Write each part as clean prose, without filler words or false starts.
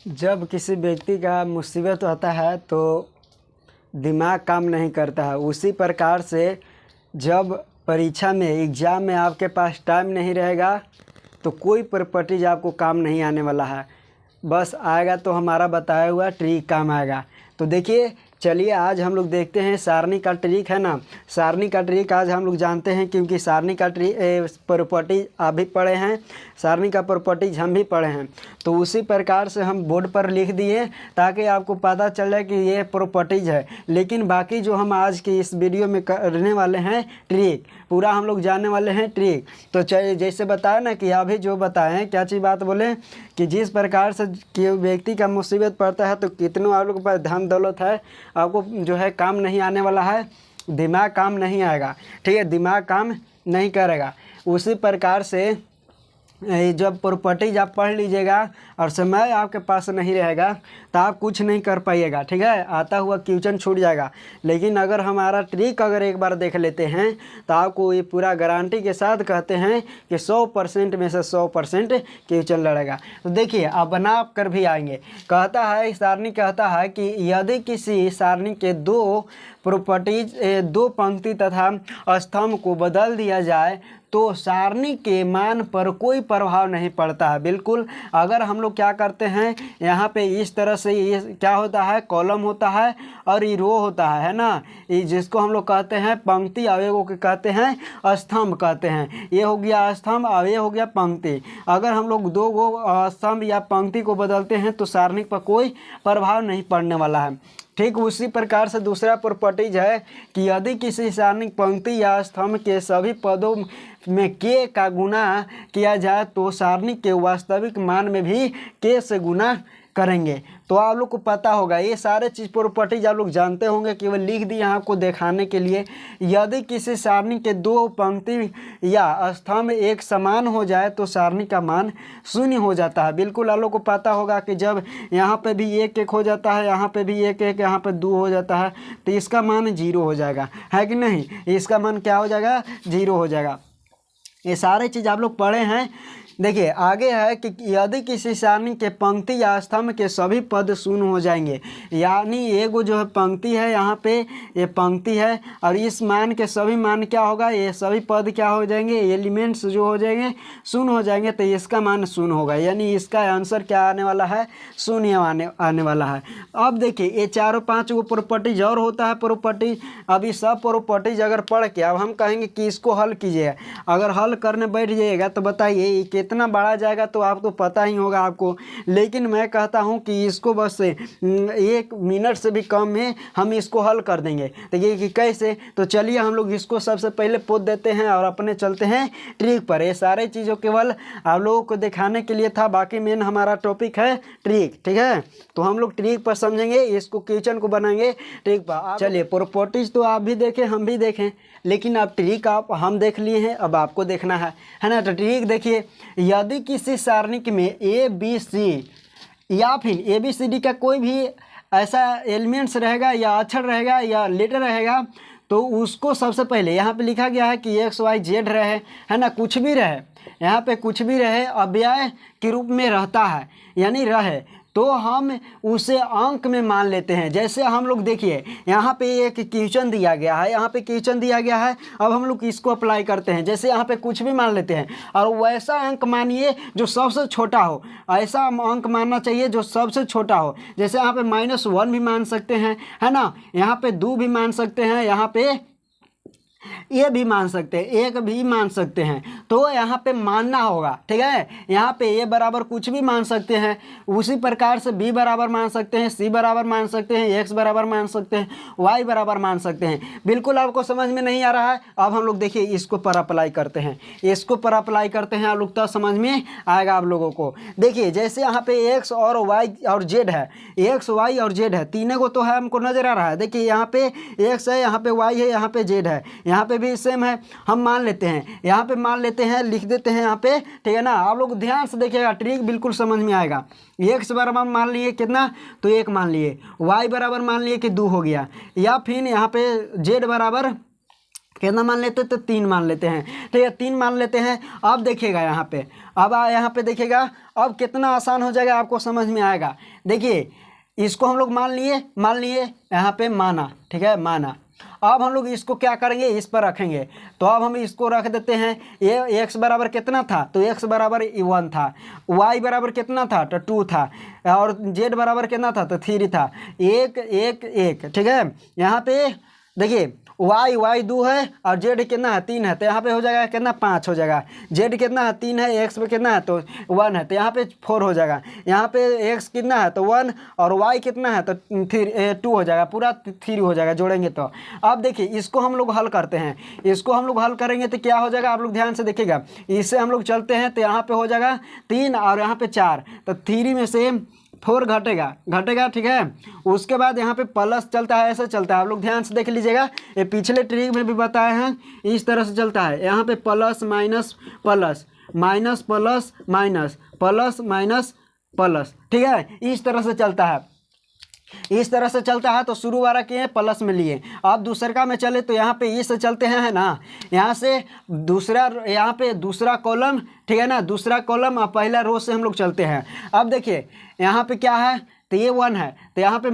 जब किसी व्यक्ति का मुसीबत होता है तो दिमाग काम नहीं करता है। उसी प्रकार से जब परीक्षा में एग्ज़ाम में आपके पास टाइम नहीं रहेगा तो कोई प्रॉपर्टीज आपको काम नहीं आने वाला है। बस आएगा तो हमारा बताया हुआ ट्रिक काम आएगा। तो देखिए, चलिए आज हम लोग देखते हैं सारणी का ट्रिक है ना। सारणी का ट्रिक आज हम लोग जानते हैं, क्योंकि सारणी का प्रॉपर्टी आप भी पढ़े हैं, सारणी का प्रॉपर्टीज हम भी पढ़े हैं। तो उसी प्रकार से हम बोर्ड पर लिख दिए ताकि आपको पता चल जाए कि ये प्रॉपर्टीज है। लेकिन बाकी जो हम आज की इस वीडियो में करने वाले हैं ट्रिक, पूरा हम लोग जानने वाले हैं ट्रिक। तो चलिए, जैसे बताया ना कि अभी जो बताएं क्या चीज़ बात बोले कि जिस प्रकार से कि व्यक्ति का मुसीबत पड़ता है तो कितनों आप लोग के पास धन दौलत है, आपको जो है काम नहीं आने वाला है, दिमाग काम नहीं आएगा। ठीक है, दिमाग काम नहीं करेगा। उसी प्रकार से जब प्रॉपर्टीज आप पढ़ लीजिएगा और समय आपके पास नहीं रहेगा तो आप कुछ नहीं कर पाइएगा। ठीक है, आता हुआ क्वेश्चन छूट जाएगा। लेकिन अगर हमारा ट्रिक अगर एक बार देख लेते हैं तो आपको ये पूरा गारंटी के साथ कहते हैं कि 100% में से 100% क्वेश्चन लड़ेगा। तो देखिए, आप बना कर भी आएंगे। कहता है, सारणी कहता है कि यदि किसी सारणी के दो प्रॉपर्टीज, दो पंक्ति तथा स्तंभ को बदल दिया जाए तो सारणी के मान पर कोई प्रभाव नहीं पड़ता है। बिल्कुल, अगर हम लोग क्या करते हैं, यहाँ पे इस तरह से ये क्या होता है, कॉलम होता है और ये रो होता है ना, ये जिसको हम लोग कहते हैं पंक्ति, अवयवों के कहते हैं स्तंभ कहते हैं। ये हो गया स्तंभ और ये हो गया पंक्ति। अगर हम लोग दो गो स्तंभ या पंक्ति को बदलते हैं तो सारणी पर कोई प्रभाव नहीं पड़ने वाला है। ठीक उसी प्रकार से दूसरा प्रॉपर्टीज है कि यदि किसी सारणी पंक्ति या स्तंभ के सभी पदों में के का गुना किया जाए तो सारणी के वास्तविक मान में भी के से गुना करेंगे। तो आप लोग को पता होगा, ये सारे चीज़ प्रॉपर्टीज आप लोग जानते होंगे, केवल लिख दिए आपको दिखाने के लिए। यदि किसी सारणी के दो पंक्ति या स्तंभ एक समान हो जाए तो सारणी का मान शून्य हो जाता है। बिल्कुल आप लोग को पता होगा कि जब यहाँ पे भी एक एक हो जाता है, यहाँ पे भी एक एक, यहाँ पे दो हो जाता है तो इसका मान 0 हो जाएगा, है कि नहीं। इसका मान क्या हो जाएगा, 0 हो जाएगा। ये सारे चीज़ आप लोग पढ़े हैं। देखिए आगे है कि यदि किसी सारणी के पंक्ति या स्तंभ के सभी पद शून्य हो जाएंगे, यानी एगो जो है पंक्ति है, यहाँ पे ये पंक्ति है और इस मान के सभी मान क्या होगा, ये सभी पद क्या हो जाएंगे, एलिमेंट्स जो हो जाएंगे शून्य हो जाएंगे, तो इसका मान शून्य होगा। यानी इसका आंसर क्या आने वाला है, शून्य आने वाला है। अब देखिए, ये चारों पाँच गो प्रॉपर्टीज और होता है प्रॉपर्टीज। अभी सब प्रॉपर्टीज अगर पढ़ के अब हम कहेंगे कि इसको हल कीजिए, अगर हल करने बैठ जाइएगा तो बताइए कितना बड़ा जाएगा, तो आपको पता ही होगा आपको। लेकिन मैं कहता हूं कि इसको बस 1 मिनट से भी कम में हम इसको हल कर देंगे। तो ये कि कैसे, तो चलिए हम लोग इसको सबसे पहले पोत देते हैं और अपने चलते हैं ट्रिक पर। ये सारे चीज़ों केवल आप लोगों को दिखाने के लिए था, बाकी मेन हमारा टॉपिक है ट्रिक। ठीक है, तो हम लोग ट्रिक पर समझेंगे, इसको क्वेश्चन को बनाएंगे ट्रिक पर। चलिए, प्रॉपर्टीज तो आप भी देखें हम भी देखें, लेकिन अब ट्रिक आप हम देख लिए हैं, अब आपको देखना है ना। तो ट्रिक देखिए, यदि किसी सारणी में ए बी सी या फिर ए बी सी डी का कोई भी ऐसा एलिमेंट्स रहेगा या अक्षर रहेगा या लेटर रहेगा तो उसको सबसे पहले यहाँ पे लिखा गया है कि एक्स वाई जेड रहे, है ना, कुछ भी रहे, यहाँ पे कुछ भी रहे अव्यय के रूप में रहता है, यानी रहे, तो हम उसे अंक में मान लेते हैं। जैसे हम लोग देखिए, यहाँ पे एक क्वेश्चन दिया गया है, यहाँ पे क्वेश्चन दिया गया है, अब हम लोग इसको अप्लाई करते हैं। जैसे यहाँ पे कुछ भी मान लेते हैं और वैसा अंक मानिए जो सबसे छोटा हो, ऐसा अंक मानना चाहिए जो सबसे छोटा हो। जैसे यहाँ पे -1 भी मान सकते हैं, है ना, यहाँ पे 2 भी मान सकते हैं, यहाँ पे ये भी मान सकते हैं, एक भी मान सकते हैं, तो यहाँ पे मानना होगा। ठीक है, यहाँ पे ए बराबर कुछ भी मान सकते हैं, उसी प्रकार से बी बराबर मान सकते हैं, सी बराबर मान सकते हैं, एक्स बराबर मान सकते हैं, वाई बराबर मान सकते हैं। बिल्कुल आपको समझ में नहीं आ रहा है, अब हम लोग देखिए इसको पर अप्लाई करते हैं, इसको पर अप्लाई करते हैं, आप लोग तो समझ में आएगा आप लोगों को। देखिए जैसे यहाँ पे एक्स और वाई और जेड है, एक्स वाई और जेड है, तीनों को तो है हमको नजर आ रहा है। देखिए यहाँ पे एक्स है, यहाँ पे वाई है, यहाँ पे जेड है, यहाँ पे भी सेम है, हम मान लेते हैं, यहाँ पे मान लेते हैं, लिख देते हैं यहाँ पे। ठीक है ना, आप लोग ध्यान से देखिएगा, ट्रिक बिल्कुल समझ में आएगा। एक्स बराबर मान लिए कितना, तो 1 मान लिए, वाई बराबर मान लिए कि 2 हो गया, या फिर यहाँ पे जेड बराबर कितना मान लेते हैं, तो 3 मान लेते हैं। ठीक है, 3 मान लेते हैं। अब देखिएगा यहाँ पे, अब यहाँ पे देखिएगा, अब कितना आसान हो जाएगा, आपको समझ में आएगा। देखिए इसको हम लोग मान लिए यहाँ पे माना, ठीक है, माना। अब हम लोग इसको क्या करेंगे, इस पर रखेंगे। तो अब हम इसको रख देते हैं, ये x बराबर कितना था, तो x बराबर 1 था, y बराबर कितना था, तो 2 था, और z बराबर कितना था, तो 3 था। 1 1 1, ठीक है। यहाँ पे देखिए y 2 है और z कितना है, 3 है, तो यहाँ पे हो जाएगा कितना, 5 हो जाएगा। z कितना है, 3 है, x पे कितना है, तो 1 है, तो यहाँ पे 4 हो जाएगा। यहाँ पे x कितना है, तो 1, और y कितना है, तो 2 हो जाएगा, पूरा 3 हो जाएगा जोड़ेंगे तो। अब देखिए इसको हम लोग हल करते हैं, इसको हम लोग हल करेंगे तो क्या हो जाएगा, आप लोग ध्यान से देखिएगा। इससे हम लोग चलते हैं तो यहाँ पे हो जाएगा 3 और यहाँ पे 4, तो 3 में से 4 घटेगा, ठीक है। उसके बाद यहाँ पे प्लस चलता है, ऐसे चलता है, आप लोग ध्यान से देख लीजिएगा। ये पिछले ट्रिक में भी बताए हैं, इस तरह से चलता है। यहाँ पे plus minus plus, minus plus minus, plus minus plus, ठीक है, इस तरह से चलता है, इस तरह से चलता है। तो शुरू वाला किए प्लस में लिए, अब दूसरा में चले तो यहाँ पे इससे चलते हैं, है ना, यहाँ से दूसरा, यहाँ पे दूसरा कॉलम, ठीक है ना, दूसरा कॉलम और पहला रो से हम लोग चलते हैं। अब देखिए यहाँ पे क्या है, तो ये 1 है, तो यहाँ पे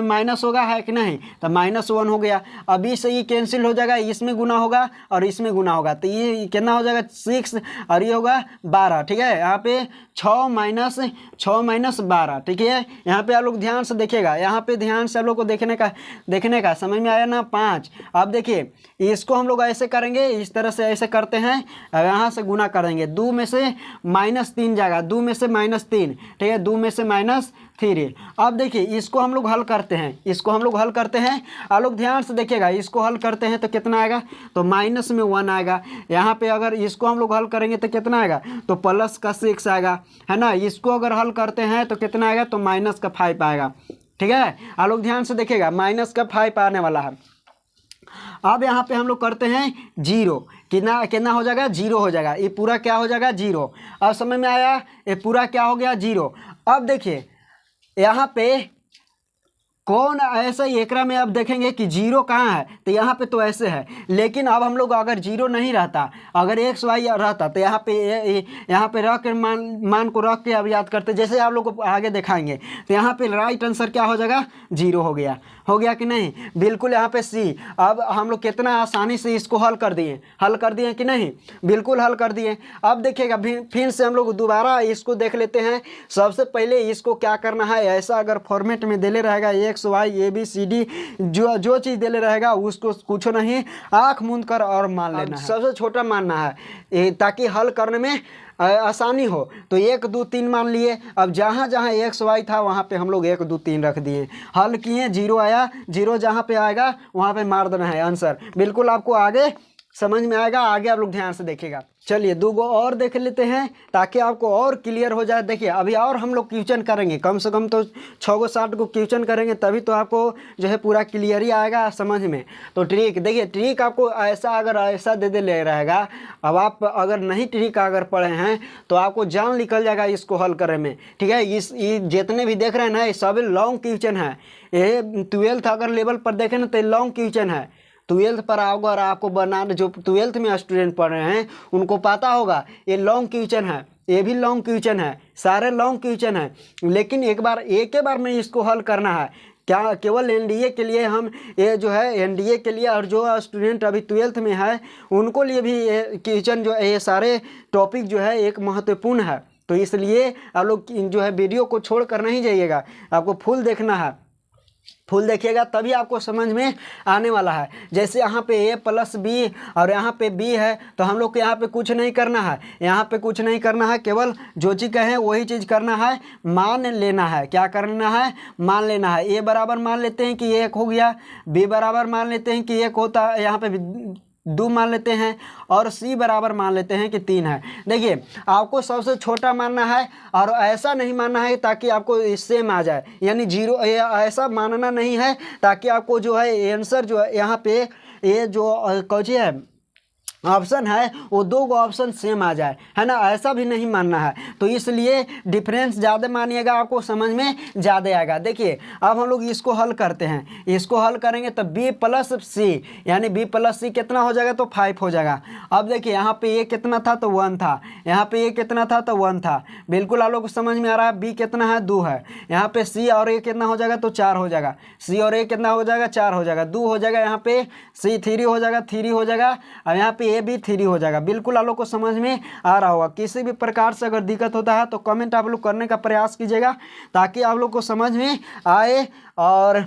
माइनस होगा, है कि नहीं, तो -1 हो गया। अभी से ये कैंसिल हो जाएगा, इसमें गुना होगा और इसमें गुना होगा, तो ये कितना हो जाएगा, 6, और ये होगा 12, ठीक है। यहाँ पे 6 माइनस 12, ठीक है। यहाँ पे आप लोग ध्यान से देखिएगा, यहाँ पे ध्यान से आप लोग को देखने का समझ में आया ना, 5। अब देखिए इसको हम लोग ऐसे करेंगे, इस तरह से ऐसे करते हैं, यहाँ से गुना करेंगे, 2 में से -3 जाएगा, 2 में से -3, ठीक है, 2 में से -3। अब देखिए इसको हम लोग हल करते हैं, आप लोग ध्यान से देखिएगा, इसको हल करते हैं तो कितना आएगा, तो माइनस में 1 आएगा। यहाँ पे अगर इसको हम लोग हल करेंगे तो कितना आएगा, तो प्लस का 6 आएगा, है ना। इसको अगर हल करते हैं तो कितना आएगा, तो माइनस का 5 आएगा, ठीक है। आप लोग ध्यान से देखिएगा, माइनस का 5 आने वाला है। अब यहाँ पे हम लोग करते हैं 0, कितना हो जाएगा, 0 हो जाएगा, ये पूरा क्या हो जाएगा, 0। अब समझ में आया, ये पूरा क्या हो गया, 0। अब देखिए यहाँ पे कौन ऐसा एकरा में अब देखेंगे कि 0 कहाँ है, तो यहाँ पे तो ऐसे है, लेकिन अब हम लोग अगर 0 नहीं रहता, अगर x y रहता, तो यहाँ पे रख के मान को रख के अब याद करते, जैसे आप लोग को आगे दिखाएंगे। तो यहाँ पे राइट आंसर क्या हो जाएगा, 0 हो गया कि नहीं, बिल्कुल। यहाँ पे C। अब हम लोग कितना आसानी से इसको हल कर दिए कि नहीं, बिल्कुल हल कर दिए। अब देखिएगा फिर से हम लोग दोबारा इसको देख लेते हैं। सबसे पहले इसको क्या करना है, ऐसा अगर फॉर्मेट में देले रहेगा x y a b c d, जो चीज़ देले रहेगा उसको कुछ नहीं, आँख मूंद कर और मान लेना है, सबसे छोटा मानना है, ताकि हल करने में आसानी हो। तो 1 2 3 मान लिए। अब जहाँ x y था वहाँ पे हम लोग 1 2 3 रख दिए, हल किए, 0 आया, 0 जहाँ पे आएगा वहाँ पे मार देना है आंसर। बिल्कुल आपको आगे समझ में आएगा, आगे आप लोग ध्यान से देखिएगा। चलिए 2 गो और देख लेते हैं ताकि आपको और क्लियर हो जाए। देखिए अभी और हम लोग क्वेश्चन करेंगे, कम से कम तो 6 गो 7 गो क्वेश्चन करेंगे, तभी तो आपको जो है पूरा क्लियर ही आएगा समझ में। तो ट्रिक देखिए, ट्रिक आपको ऐसा दे ले रहेगा। अब आप अगर नहीं ट्रिक अगर पढ़े हैं तो आपको जान निकल जाएगा इसको हल करने में, ठीक है। ये जितने भी देख रहे हैं ना, ये सब लॉन्ग क्वेश्चन है। ये 12th अगर लेवल पर देखें ना तो लॉन्ग क्वेश्चन है। 12th पर अगर आपको बनाना, जो 12th में स्टूडेंट पढ़ रहे हैं उनको पता होगा ये लॉन्ग क्वेश्चन है, ये भी लॉन्ग क्वेश्चन है, सारे लॉन्ग क्वेश्चन है। लेकिन एक ही बार में इसको हल करना है। क्या केवल एनडीए के लिए हम ये जो है एनडीए के लिए, और जो स्टूडेंट अभी 12th में है उनको लिए भी ये क्वेश्चन जो है, ये सारे टॉपिक जो है एक महत्वपूर्ण है। तो इसलिए आप लोग जो है वीडियो को छोड़ कर नहीं जाइएगा, आपको फुल देखना है, फुल देखिएगा तभी आपको समझ में आने वाला है। जैसे यहाँ पे a + b और यहाँ पे b है, तो हम लोग को यहाँ पे कुछ नहीं करना है, यहाँ पे कुछ नहीं करना है, केवल जो चीज़ कहें वही चीज़ करना है, मान लेना है। क्या करना है, मान लेना है। a बराबर मान लेते हैं कि 1 हो गया, b बराबर मान लेते हैं कि 1 होता है, यहाँ पे 2 मान लेते हैं, और c बराबर मान लेते हैं कि 3 है। देखिए आपको सबसे छोटा मानना है और ऐसा नहीं मानना है ताकि आपको सेम आ जाए, यानी 0 ऐसा मानना नहीं है ताकि आपको जो है आंसर जो है यहाँ पे ये जो कौची है ऑप्शन है वो दो गो ऑप्शन सेम आ जाए, है ना, ऐसा भी नहीं मानना है। तो इसलिए डिफरेंस ज़्यादा मानिएगा, आपको समझ में ज़्यादा आएगा। देखिए अब हम लोग इसको हल करते हैं, इसको हल करेंगे तो b प्लस सी, यानी b प्लस सी कितना हो जाएगा, तो 5 हो जाएगा। अब देखिए यहाँ पे a कितना था, तो 1 था, यहाँ पे a कितना था, तो 1 था। बिल्कुल आप लोग को समझ में आ रहा है। b कितना है, 2 है। यहाँ पे c और a कितना हो जाएगा, तो 4 हो जाएगा। c और a कितना हो जाएगा, 4 हो जाएगा। 2 हो जाएगा, यहाँ पे c 3 हो जाएगा, 3 हो जाएगा, और यहाँ पे ए भी 3 हो जाएगा। बिल्कुल आप लोग को समझ में आ रहा होगा। किसी भी प्रकार से अगर दिक्कत होता है तो कमेंट आप लोग करने का प्रयास कीजिएगा, ताकि आप लोग को समझ में आए और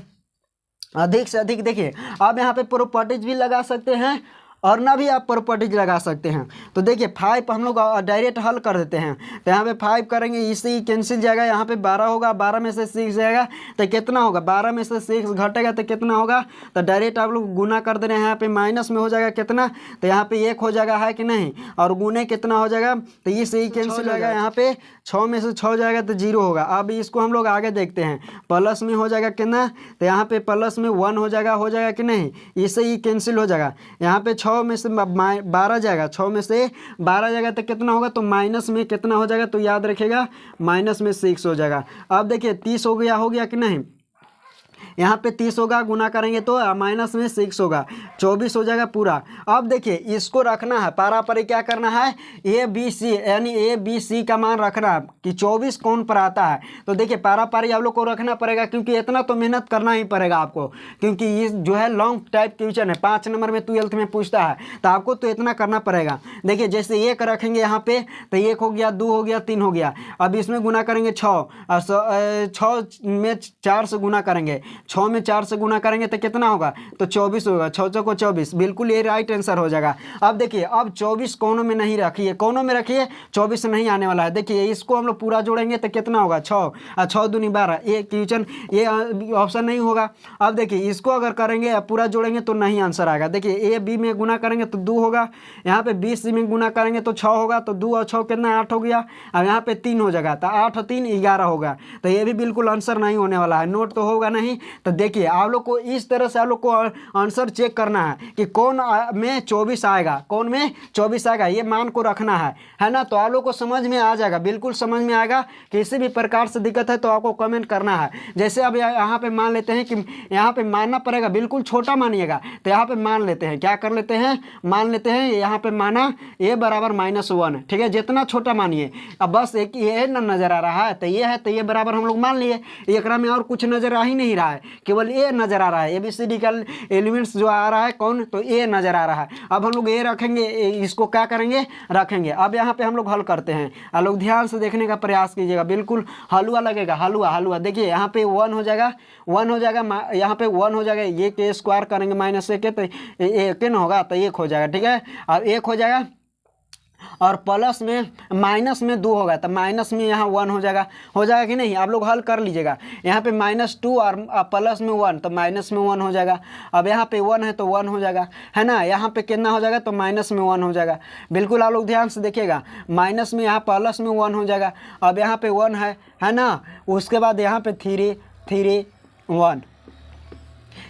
अधिक से अधिक। देखिए आप यहाँ पे प्रॉपर्टीज भी लगा सकते हैं और ना भी आप प्रॉपर्टीज लगा सकते हैं। तो देखिए 5 हम लोग डायरेक्ट हल कर देते हैं। तो यहाँ पे 5 करेंगे, इससे कैंसिल जाएगा, यहाँ पे 12 होगा, 12 में से 6 जाएगा तो कितना होगा, 12 में से 6 घटेगा तो कितना होगा, तो डायरेक्ट आप लोग गुना कर दे रहे हैं। यहाँ पे माइनस में हो जाएगा कितना, तो यहाँ पे 1 हो जाएगा, है कि नहीं, और गुने कितना हो जाएगा, तो इससे ही कैंसिल हो जाएगा। यहाँ पे 6 में से 6 जाएगा तो 0 होगा। अब इसको हम लोग आगे देखते हैं, प्लस में हो जाएगा कितना, तो यहाँ पे प्लस में 1 हो जाएगा कि नहीं, इससे ही कैंसिल हो जाएगा। यहाँ पे 6 में से 12 जाएगा, 6 में से 12 जाएगा तो कितना होगा, तो माइनस में कितना हो जाएगा, तो याद रखिएगा माइनस में 6 हो जाएगा। अब देखिए 30 हो गया कि नहीं, यहाँ पे 30 होगा, गुना करेंगे तो माइनस में 6 होगा, 24 हो जाएगा पूरा। अब देखिए इसको रखना है, पारा पर क्या करना है, ए बी सी, यानी ए बी सी का मान रखना है कि 24 कौन पर आता है। तो देखिए पारा पारी आप लोग को रखना पड़ेगा, क्योंकि इतना तो मेहनत करना ही पड़ेगा आपको, क्योंकि ये जो है लॉन्ग टाइप क्वेश्चन है, 5 नंबर में 12th में पूछता है, तो आपको तो इतना करना पड़ेगा। देखिए जैसे 1 रखेंगे यहाँ पे, तो 1 हो गया, 2 हो गया, 3 हो गया। अब इसमें गुना करेंगे 6, और 6 में 4 से गुना करेंगे, 6 में 4 से गुना करेंगे तो कितना होगा, तो 24 होगा। 6 को 24, बिल्कुल ये राइट आंसर हो जाएगा। अब देखिए अब 24 कोनों में नहीं रखिए, कोनों में रखिए, 24 नहीं आने वाला है। देखिए इसको हम लोग पूरा जोड़ेंगे तो कितना होगा, 6 और 6 दूनी 12, ये क्वेश्चन ये ऑप्शन नहीं होगा। अब देखिए इसको अगर करेंगे पूरा जोड़ेंगे तो नहीं आंसर आएगा। देखिए ए बी में गुना करेंगे तो 2 होगा, यहाँ पे बी सी में गुना करेंगे तो 6 होगा, तो 2 और 6 कितना, 8 हो गया, और यहाँ पे 3 हो जाएगा, तो 8 और 3 11 होगा। तो ये भी बिल्कुल आंसर नहीं होने वाला है, नोट तो होगा नहीं। तो देखिए आप लोग को इस तरह से आप लोग को आंसर चेक करना है कि कौन में 24 आएगा, कौन में 24 आएगा, ये मान को रखना है ना। तो आप लोग को समझ में आ जाएगा, बिल्कुल समझ में आएगा। किसी भी प्रकार से दिक्कत है तो आपको कमेंट करना है। जैसे अब यहाँ पे मान लेते हैं कि यहाँ पे मानना पड़ेगा, बिल्कुल छोटा मानिएगा, तो यहाँ पे मान लेते हैं, क्या कर लेते हैं, मान लेते हैं यहाँ पे माना a बराबर -1, ठीक है, जितना छोटा मानिए। अब बस एक ये न नजर आ रहा है, तो ये है, तो ये बराबर हम लोग मान लिए, एक में और कुछ नजर आ ही नहीं रहा है, केवल ए नजर आ रहा है। ABCD का एलिमेंट्स जो आ रहा है कौन, तो ए नजर आ रहा है। अब हम लोग ए रखेंगे, इसको क्या करेंगे, रखेंगे। अब यहाँ पे हम लोग हल करते हैं, आप लोग ध्यान से देखने का प्रयास कीजिएगा, बिल्कुल हलवा लगेगा, हलवा। देखिए यहाँ पे 1 हो जाएगा, 1 हो जाएगा, यहाँ पे 1 हो जाएगा, ये के स्क्वायर करेंगे -1 के, तो एक न होगा, तो 1 हो जाएगा, ठीक है। अब 1 हो जाएगा, और प्लस में माइनस में 2 होगा, तो माइनस में यहाँ 1 हो जाएगा कि नहीं, आप लोग हल कर लीजिएगा। यहाँ पे -2 और प्लस में 1, तो माइनस में 1 हो जाएगा। अब यहाँ पे 1 है तो 1 हो जाएगा, है ना। यहाँ पे कितना हो जाएगा, तो माइनस में 1 हो जाएगा। बिल्कुल आप लोग ध्यान से देखिएगा, माइनस में यहाँ प्लस में 1 हो जाएगा। अब यहाँ पे 1 है ना, उसके बाद यहाँ पे 3 1,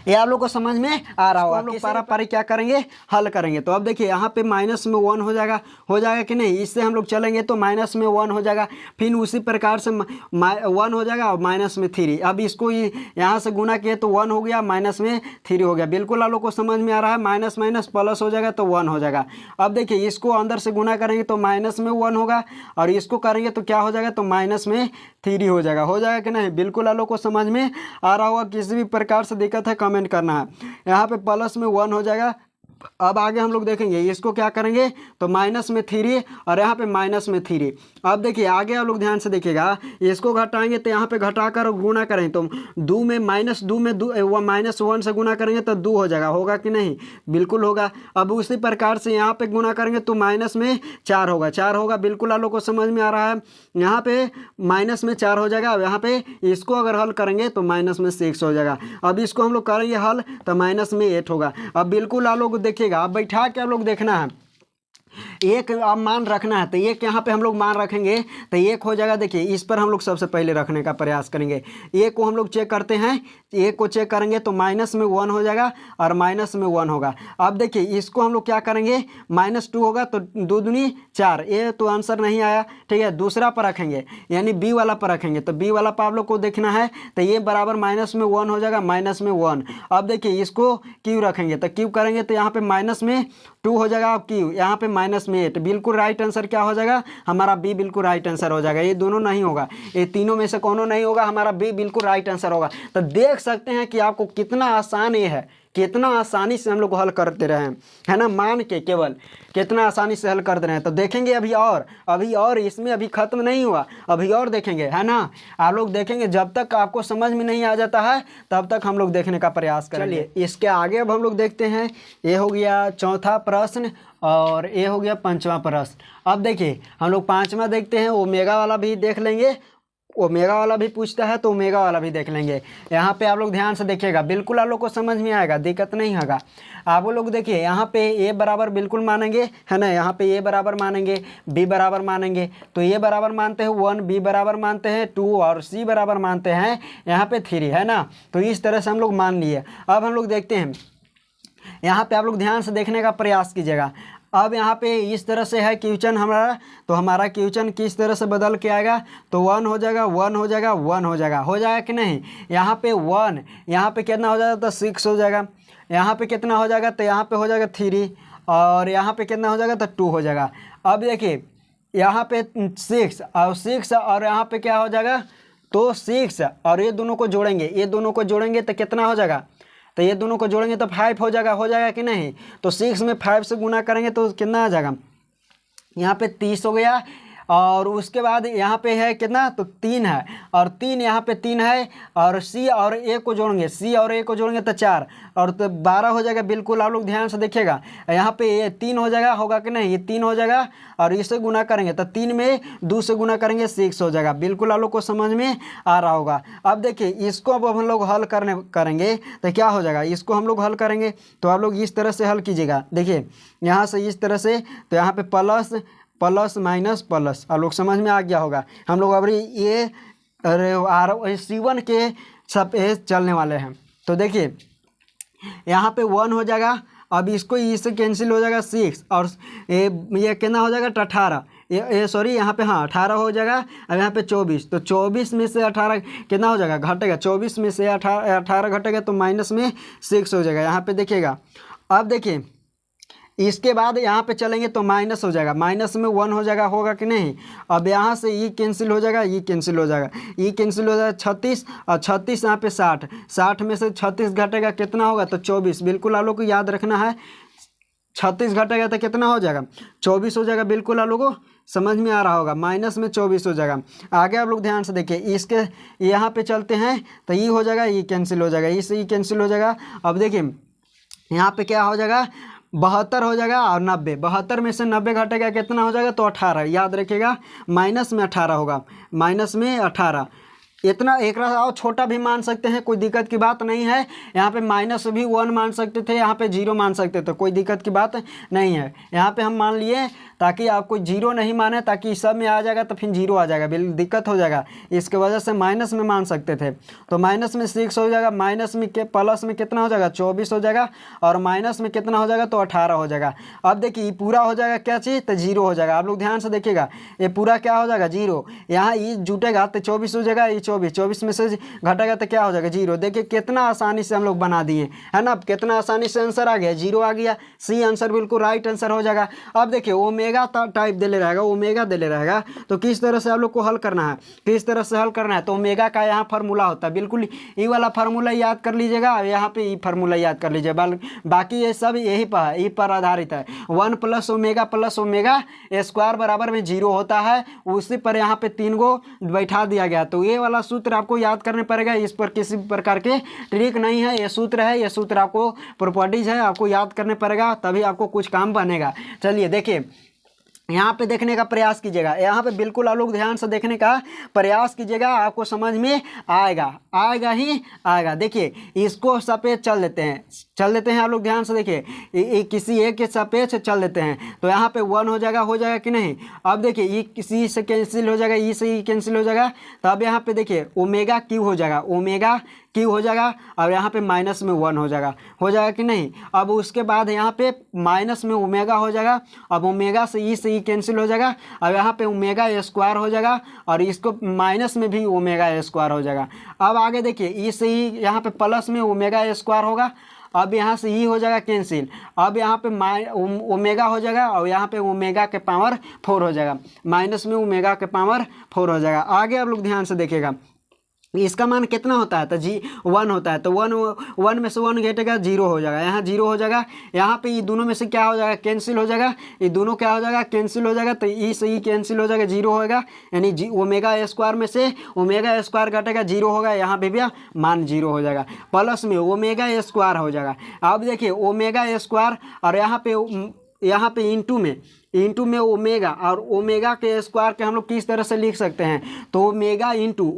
ये आप लोग को समझ में आ रहा होगा। हम लोग पारा पारी क्या करेंगे, हल करेंगे। तो अब देखिए यहाँ पे माइनस में 1 हो जाएगा कि नहीं, इससे हम लोग चलेंगे तो माइनस में 1 हो जाएगा, फिर उसी प्रकार से 1 हो जाएगा और माइनस में 3। अब इसको यहाँ से गुना किए तो 1 हो गया, माइनस में 3 हो गया। बिल्कुल आप लोग को समझ में आ रहा है, माइनस माइनस प्लस हो जाएगा तो 1 हो जाएगा। अब देखिए इसको अंदर से गुना करेंगे तो माइनस में 1 होगा, और इसको करेंगे तो क्या हो जाएगा, तो माइनस में 3 हो जाएगा कि नहीं। बिल्कुल आप लोग को समझ में आ रहा होगा। किसी भी प्रकार से दिक्कत है कमेंट करना है। यहाँ पे प्लस में 1 हो जाएगा। अब आगे हम लोग देखेंगे, इसको क्या करेंगे तो माइनस में 3 और यहाँ पे माइनस में 3। अब देखिए आगे आप लोग ध्यान से देखिएगा, इसको घटाएंगे तो यहाँ पे घटाकर गुना करें तो 2 में -1 से गुना करेंगे तो 2 हो जाएगा, होगा कि नहीं, बिल्कुल होगा। अब उसी प्रकार से यहाँ पे गुना करेंगे तो माइनस में 4 होगा। बिल्कुल आप लोग को समझ में आ रहा है। यहाँ पे माइनस में 4 हो जाएगा। अब यहाँ पे इसको अगर हल करेंगे तो माइनस में 6 हो जाएगा। अब इसको हम लोग करेंगे हल तो माइनस में 8 होगा। अब बिल्कुल आप लोग देखिएगा, अब बैठा के आप लोग देखना है, एक अब मान रखना है, तो एक यहाँ पे हम लोग मान रखेंगे तो एक हो जाएगा। देखिए इस पर हम लोग सबसे पहले रखने का प्रयास करेंगे। एक को हम लोग चेक करते हैं, एक को चेक करेंगे तो माइनस में 1 हो जाएगा और माइनस में 1 होगा। अब देखिए इसको हम लोग क्या करेंगे, -2 होगा तो 2 दूनी 4, ये तो आंसर नहीं आया। ठीक है, दूसरा पर रखेंगे यानी बी वाला पर रखेंगे, तो बी वाला पर आप लोग को देखना है तो ये बराबर माइनस में 1 हो जाएगा, माइनस में 1। अब देखिए इसको क्यू रखेंगे तो क्यू करेंगे तो यहाँ पे माइनस में 2 हो जाएगा, अब क्यू यहाँ पे माइनस में 8। बिल्कुल राइट आंसर क्या हो जाएगा हमारा बी, बिल्कुल राइट आंसर हो जाएगा। ये दोनों नहीं होगा, ये तीनों में से कोनो नहीं होगा, हमारा बी बिल्कुल राइट आंसर होगा। तो देख सकते हैं कि आपको कितना आसान ये है, कितना आसानी से हम लोग हल करते रहे हैं, है ना, मान के केवल कितना आसानी से हल करते रहे हैं। तो देखेंगे अभी और इसमें अभी खत्म नहीं हुआ, अभी और देखेंगे, है ना। आप लोग देखेंगे जब तक आपको समझ में नहीं आ जाता है तब तक हम लोग देखने का प्रयास करेंगे। चलिए इसके आगे अब हम लोग देखते हैं। ये हो गया चौथा प्रश्न और ये हो गया पांचवा प्रश्न। अब देखिए हम लोग पांचवा देखते हैं, ओमेगा वाला भी देख लेंगे, ओमेगा वाला भी पूछता है तो ओमेगा वाला भी देख लेंगे। यहाँ पे आप लोग ध्यान से देखिएगा, बिल्कुल आप लोग को समझ में आएगा, दिक्कत नहीं होगा। आप लोग देखिए यहाँ पे ए बराबर बिल्कुल मानेंगे, है ना, यहाँ पे ए बराबर मानेंगे, बी बराबर मानेंगे, तो ए बराबर मानते हैं 1, बी बराबर मानते हैं 2 और सी बराबर मानते हैं यहाँ पे 3, है ना। तो इस तरह से हम लोग मान लिए। अब हम लोग देखते हैं, यहाँ पे आप लोग ध्यान से देखने का प्रयास कीजिएगा। अब यहाँ पे इस तरह से है क्वेश्चन हमारा, तो हमारा क्वेश्चन किस तरह से बदल के आएगा, तो 1 हो जाएगा, 1 हो जाएगा, 1 हो जाएगा, हो जाएगा कि नहीं। यहाँ पे 1, यहाँ पे कितना हो जाएगा तो 6 हो जाएगा, यहाँ पे कितना हो जाएगा तो यहाँ पे हो जाएगा 3 और यहाँ पे कितना हो जाएगा तो 2 हो जाएगा। अब देखिए यहाँ पे 6 और यहाँ पे क्या हो जाएगा तो 6 और ये दोनों को जोड़ेंगे, ये दोनों को जोड़ेंगे तो कितना हो जाएगा, तो ये दोनों को जोड़ेंगे तो 5 हो जाएगा कि नहीं। तो 6 में 5 से गुना करेंगे तो कितना आ जाएगा, यहाँ पे 30 हो गया। और उसके बाद यहाँ पे है कितना तो 3 है और 3 यहाँ पे 3 है और सी और ए को जोड़ेंगे, सी और ए को जोड़ेंगे तो 4 और तो 12 हो जाएगा। बिल्कुल आप लोग ध्यान से देखिएगा, यहाँ पे ये 3 हो जाएगा, होगा कि नहीं, ये 3 हो जाएगा और इससे गुना करेंगे तो 3 में 2 से गुना करेंगे 6 हो जाएगा। बिल्कुल आप लोग को समझ में आ रहा होगा। अब देखिए इसको अब हम लोग हल करेंगे तो क्या हो जाएगा, इसको हम लोग हल करेंगे तो आप लोग इस तरह से हल कीजिएगा। देखिए यहाँ से इस तरह से, तो यहाँ पे प्लस माइनस प्लस, आप लोग समझ में आ गया होगा। हम लोग अभी ये C1 के सब चलने वाले हैं। तो देखिए यहाँ पे 1 हो जाएगा, अब इसको इससे कैंसिल हो जाएगा 6 और ये कितना हो जाएगा 18, ये सॉरी यहाँ पे हाँ 18 हो जाएगा। अब यहाँ पे 24, तो 24 में से 18 कितना हो जाएगा घटेगा, 24 में से 18 घटेगा तो माइनस में 6 हो जाएगा। यहाँ पे देखिएगा, अब देखिए इसके बाद यहाँ पे चलेंगे तो माइनस हो जाएगा, माइनस में 1 हो जाएगा, होगा कि नहीं। अब यहाँ से ये कैंसिल हो जाएगा, ये कैंसिल हो जाएगा, ये कैंसिल हो जाएगा 36 और 36 यहाँ पे 60 में से 36 घटेगा कितना होगा तो 24। बिल्कुल आप लोग को याद रखना है, 36 घटेगा तो कितना हो जाएगा 24 हो जाएगा। बिल्कुल आप लोगों को समझ में आ रहा होगा, माइनस में 24 हो जाएगा। आगे आप लोग ध्यान से देखिए, इसके यहाँ पे चलते हैं तो ये हो जाएगा, ये कैंसिल हो जाएगा, इससे ये कैंसिल हो जाएगा। अब देखिए यहाँ पे क्या हो जाएगा 72 हो जाएगा और 90, 72 में से 90 घटेगा कितना हो जाएगा तो 18, याद रखिएगा माइनस में 18 होगा, माइनस में 18। इतना एक और छोटा भी मान सकते हैं, कोई दिक्कत की बात नहीं है। यहाँ पे माइनस भी 1 मान सकते थे, यहाँ पे 0 मान सकते थे, कोई दिक्कत की बात नहीं है। यहाँ पे हम मान लिए ताकि आप कोई 0 नहीं माने, ताकि सब में आ जाएगा तो फिर 0 आ जाएगा, बिल्कुल दिक्कत हो जाएगा, इसके वजह से माइनस में मान सकते थे। तो माइनस में 6 हो जाएगा, माइनस में प्लस में कितना हो जाएगा 24 हो जाएगा और माइनस में कितना हो जाएगा तो 18 हो जाएगा। अब देखिए पूरा हो जाएगा क्या चीज़ तो 0 हो जाएगा। आप लोग ध्यान से देखिएगा, ये पूरा क्या हो जाएगा 0, यहाँ ये जुटेगा तो 24 हो जाएगा, ये 24 में से घटेगा तो क्या हो जाएगा 0। देखिए कितना आसानी से हम लोग बना दिए, है ना, कितना आसानी से आंसर आ गया, 0 आ गया, सी आंसर बिल्कुल राइट आंसर हो जाएगा। अब देखिए ओमेगा टाइप दे ले रहेगा, ओमेगा दे ले रहेगा, तो किस तरह से आप लोग को हल करना है, किस तरह से हल करना है। तो ओमेगा का यहाँ फार्मूला होता है, बिल्कुल ये वाला फार्मूला याद कर लीजिएगा, यहाँ पे ये फार्मूला याद कर लीजिए, बाकी ये सब यही पर आधारित है। 1 + ओमेगा स्क्वायर बराबर में 0 होता है, उसी पर यहाँ पे 3 को बैठा दिया गया। तो ये वाला सूत्र आपको याद करने पड़ेगा, इस पर किसी प्रकार के ट्रिक नहीं है, ये सूत्र है, ये सूत्र आपको प्रॉपर्टीज है, आपको याद करने पड़ेगा, तभी आपको कुछ काम बनेगा। चलिए देखिए यहाँ पे देखने का प्रयास कीजिएगा, यहाँ पे बिल्कुल आप लोग ध्यान से देखने का प्रयास कीजिएगा, आपको समझ में आएगा, आएगा ही आएगा। देखिए इसको सापेक्ष चल देते हैं आप लोग ध्यान से देखिए, किसी एक के सापेक्ष चल देते हैं तो यहाँ पे 1 हो जाएगा कि नहीं। अब देखिए ये किसी से कैंसिल हो जाएगा, ई से ई कैंसिल हो जाएगा, तो अब यहाँ पे देखिए ओमेगा क्यू हो जाएगा, ओमेगा क्यू हो जाएगा, और यहाँ पे माइनस में 1 हो जाएगा कि नहीं। अब उसके बाद यहाँ पे माइनस में ओमेगा हो जाएगा, अब ओमेगा से ई कैंसिल हो जाएगा, अब यहाँ पे ओमेगा स्क्वायर हो जाएगा, और इसको माइनस में भी ओमेगा स्क्वायर हो जाएगा। अब आगे देखिए ई से ई यहाँ पे प्लस में ओमेगा स्क्वायर होगा, अब यहाँ से ई हो जाएगा कैंसिल, अब यहाँ पे ओमेगा हो जाएगा, और यहाँ पे ओमेगा के पावर 4 हो जाएगा, माइनस में ओमेगा के पावर 4 हो जाएगा। आगे आप लोग ध्यान से देखिएगा इसका मान कितना होता है, तो 1 होता है, तो 1 में से 1 घटेगा 0 हो जाएगा, यहाँ 0 हो जाएगा। यहाँ पे ये दोनों में से क्या हो जाएगा, कैंसिल हो जाएगा, ये दोनों क्या हो जाएगा, कैंसिल हो जाएगा, तो ई से ई कैंसिल हो जाएगा, 0 होएगा, यानी ओमेगा स्क्वायर में से ओमेगा स्क्वायर घटेगा 0 होगा, यहाँ पे भी मान 0 हो जाएगा, प्लस में ओमेगा स्क्वायर हो जाएगा। अब देखिए ओमेगा स्क्वायर, और यहाँ पे इंटू में ओमेगा, और ओमेगा के स्क्वायर के हम लोग किस तरह से लिख सकते हैं, तो ओमेगा इंटू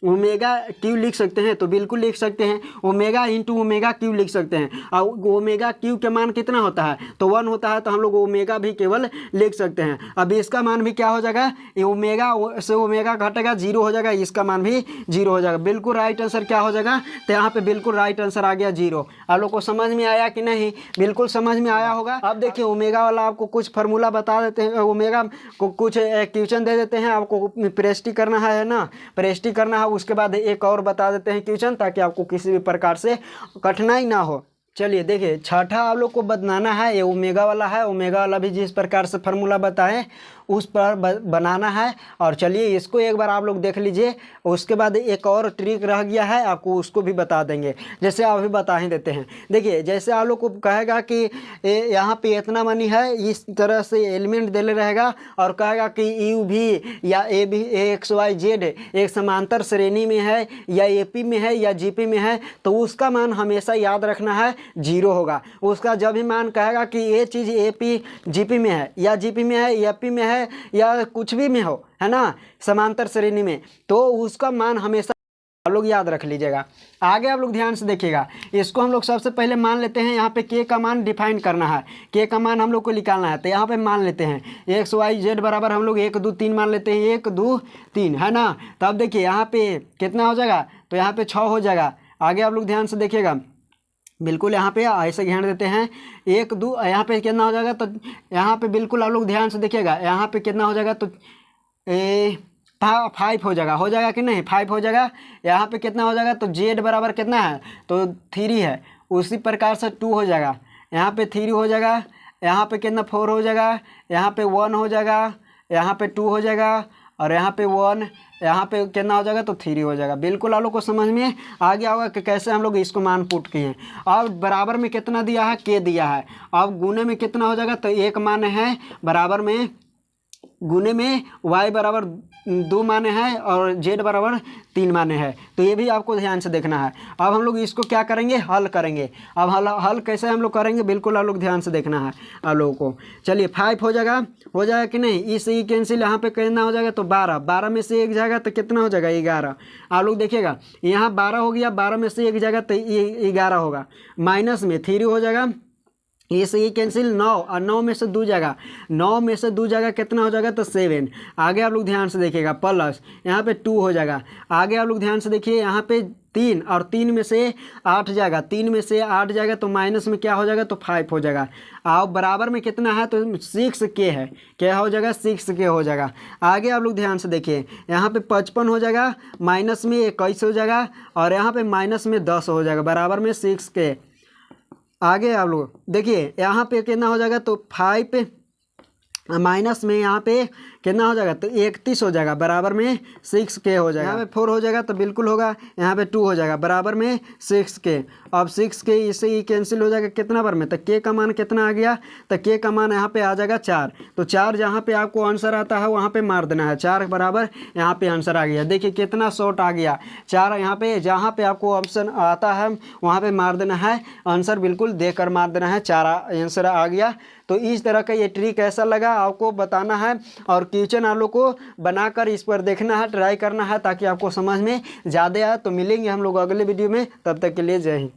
ओमेगा क्यू लिख सकते हैं, तो बिल्कुल लिख सकते हैं, ओमेगा इंटू ओमेगा क्यू लिख सकते हैं। और ओमेगा क्यू का मान कितना होता है, तो 1 होता है, तो हम लोग ओमेगा भी केवल लिख सकते हैं। अब इसका मान भी क्या हो जाएगा, ये ओमेगा से ओमेगा घटेगा 0 हो जाएगा, इसका मान भी 0 हो जाएगा। बिल्कुल राइट आंसर क्या हो जाएगा, तो यहाँ पे बिल्कुल राइट आंसर आ गया 0। आप लोग को समझ में आया कि नहीं, बिल्कुल समझ में आया होगा। अब देखिए ओमेगा वाला आपको कुछ फार्मूला बता देते हैं, ओमेगा को कुछ क्वेश्चन दे देते हैं, आपको प्रेस्टी करना है ना, प्रेस्टी करना है, उसके बाद एक और बता देते हैं क्वेश्चन, ताकि आपको किसी भी प्रकार से कठिनाई ना हो। चलिए देखिए छठा आप लोग को बनाना है, ये ओमेगा वाला है, ओमेगा वाला भी जिस प्रकार से फार्मूला बताएं उस पर बनाना है। और चलिए इसको एक बार आप लोग देख लीजिए, उसके बाद एक और ट्रिक रह गया है, आपको उसको भी बता देंगे, जैसे आप भी बता ही देते हैं। देखिए जैसे आप लोग को कहेगा कि यहाँ पे इतना मनी है, इस तरह से एलिमेंट दे रहेगा, और कहेगा कि यू भी या ए भी एक्स वाई जेड एक समांतर श्रेणी में है, या एपी में है, या जीपी में है, तो उसका मान हमेशा याद रखना है 0 होगा। उसका जब भी मान कहेगा कि ये चीज़ एपी जीपी में है, या जीपी में है, एपी में है, या कुछ भी में हो, है ना, समांतर श्रेणी में, तो उसका मान हमेशा आप लोग याद रख लीजिएगा। आगे आप लोग ध्यान से देखिएगा, इसको हम लोग सबसे पहले मान लेते हैं, यहाँ पे के का मान डिफाइन करना है, के का मान हम लोग को निकालना है, तो यहाँ पे मान लेते हैं एक्स वाई जेड बराबर हम लोग 1 2 3 मान लेते हैं, 1 2 3, है ना। तो अब देखिए यहाँ पे कितना हो जाएगा, तो यहाँ पे 6 हो जाएगा। आगे आप लोग ध्यान से देखिएगा, बिल्कुल यहाँ पे ऐसे घेर देते हैं 1 2, यहाँ पे कितना हो जाएगा, तो यहाँ पे बिल्कुल आप लोग ध्यान से देखिएगा, यहाँ पे कितना हो जाएगा, तो 5 हो जाएगा कि नहीं, 5 हो जाएगा। यहाँ पे कितना हो जाएगा, तो जेड बराबर कितना है, तो 3 है, उसी प्रकार से 2 हो जाएगा, यहाँ पे 3 हो जाएगा, यहाँ पे कितना 4 हो जाएगा, यहाँ पे 1 हो जाएगा, यहाँ पे 2 हो जाएगा, और यहाँ पे 1, यहाँ पे कितना हो जाएगा, तो 3 हो जाएगा। बिल्कुल आप लोग को समझ में आ गया होगा कि कैसे हम लोग इसको मान पुट किए हैं। अब बराबर में कितना दिया है, के दिया है, अब गुने में कितना हो जाएगा, तो 1 मान है, बराबर में गुने में y बराबर 2 माने हैं, और z बराबर 3 माने हैं, तो ये भी आपको ध्यान से देखना है। अब हम लोग इसको क्या करेंगे, हल करेंगे। अब हल कैसे हम लोग करेंगे, बिल्कुल आप लोग ध्यान से देखना है आप लोगों को। चलिए 5 हो जाएगा कि नहीं, इस ई कैंसिल, यहाँ पे कितना हो जाएगा, तो 12 में से 1 जाएगा तो कितना हो जाएगा, 11। आप लोग देखिएगा यहाँ 12 हो गया, 12 में से 1 जाएगा तो 11 होगा, माइनस में 3 हो जाएगा, ये से ये कैंसिल 9, और 9 में से 2 जाएगा, 9 में से 2 जाएगा कितना हो जाएगा, तो 7। आगे आप लोग ध्यान से देखिएगा, प्लस यहाँ पे 2 हो जाएगा। आगे आप लोग ध्यान से देखिए, यहाँ पे 3, और 3 में से 8 जाएगा, 3 में से 8 जाएगा, तो माइनस में क्या हो जाएगा, तो 5 हो जाएगा। और बराबर में कितना है, तो 6 के है, क्या हो जाएगा, 6 के हो जाएगा। आगे आप लोग ध्यान से देखिए, यहाँ पे 55 हो जाएगा, माइनस में 21 हो जाएगा, और यहाँ पे माइनस में 10 हो जाएगा, बराबर में 6 के। आगे आप लोग देखिए यहाँ पे कितना हो जाएगा, तो 5 माइनस में यहाँ पे कितना हो जाएगा, तो 31 हो जाएगा, बराबर में 6 के हो जाएगा। यहाँ पे 4 हो जाएगा तो बिल्कुल होगा, यहाँ पे 2 हो जाएगा, बराबर में 6 के। अब 6 के इससे ही कैंसिल हो जाएगा, कितना बार में, तो के का मान कितना आ गया, तो के का मान यहाँ पे आ जाएगा 4। तो 4 जहाँ पे आपको आंसर आता है वहाँ पे मार देना है, 4 बराबर यहाँ पे आंसर आ गया। देखिए कितना शॉर्ट आ गया, 4 यहाँ पे जहाँ पे आपको ऑप्शन आता है वहाँ पे मार देना है, आंसर बिल्कुल देकर मार देना है, 4 आंसर आ गया। तो इस तरह का ये ट्रिक कैसा लगा आपको बताना है और क्वेश्चन आप लोग को बनाकर इस पर देखना है, ट्राई करना है ताकि आपको समझ में ज़्यादा आए। तो मिलेंगे हम लोग अगले वीडियो में, तब तक के लिए जय हिंद।